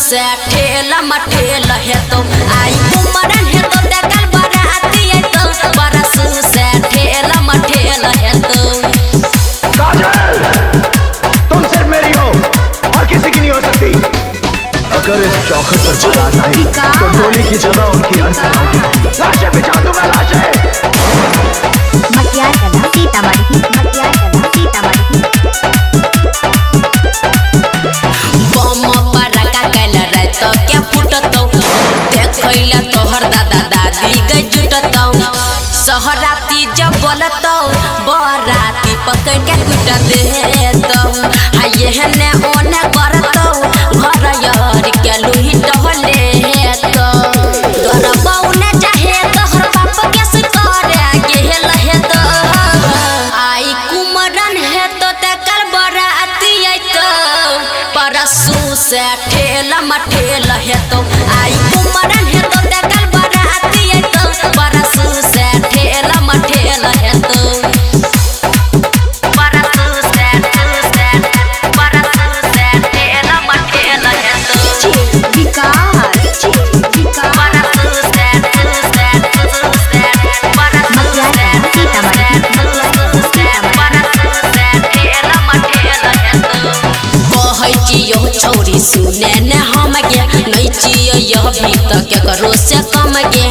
से ठेला मठेला है तो आई कुमरन है तो देखल बराती है तो परसू से ठेला मठेला है तो काजल, तुम सिर्फ मेरी हो और किसी की नहीं हो सकती। अगर इस चौखट पर चला नहीं तो गोली की जगह उनकी लाशें बिछा दूंगा, लाशें। मटियार कला सीतामढ़ी, मटियार कला सीतामढ़ी। तो क्या फुटतो देखैला तोहर दादा दादी गई जुटतो सहराती जब बोलतो बराती पकड़ के कुट देतो हाय एहने ओने करतो घर यार के लुही टहले तो गरबौ न चाहे तोहर बाप के से करे गेल है तो आई कुमरन है तो तकर बराती है तो परसू से ठेला मठेला है तो आई कुमरन है तो देखल बराती है तो परसू से ठेला मठेला है तो परसू से ठेला मठेला है तो विकार परसू से ठेला मठेला है तो कहै जियो छोरी सुने न हम गे नहीं जियो यह भी तो केकरो से कम गे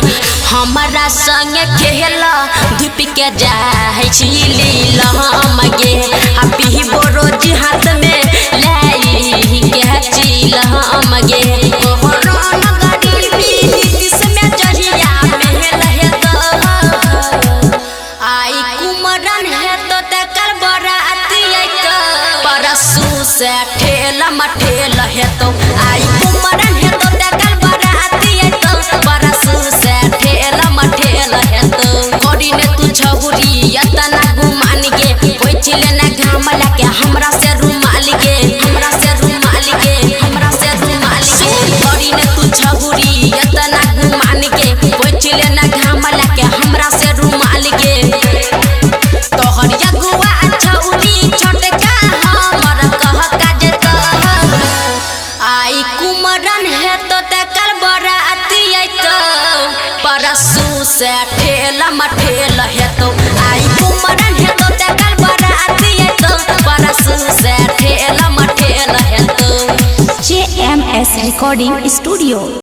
हमारा संग खेला धूप के जाय छी लीला हम गे आ पीबो रोज हाथ में लाई के चीला हम गे कोहरा नगरी नीति में जहिया महल है तो आई कुमरन है तो तकर बराती है तो परसू से ठेला मठेला है तो आई कुमरन है तो देखल बराती है तो परसू से ठेला मठेला है तो गोरी ने तू छौरी यतना गुमान के कोई चिले न घाम लगे हमरा से रुमाल के हमरा से रुमाल के हमरा से रुमाल के गोरी ने तू छौरी यतना गुमान के कोई चिले न घाम लगे हमरा से रुमाल के तोहर यगुआ छौरी छोटका हमर कह काज तो आई कुमरन है तो तकर बराती है तो परसू से ठेला मठेला है तो आई कुमरन है तो तकर बराती है तो परसू से ठेला मठेला है तो JMS रिकॉर्डिंग स्टूडियो।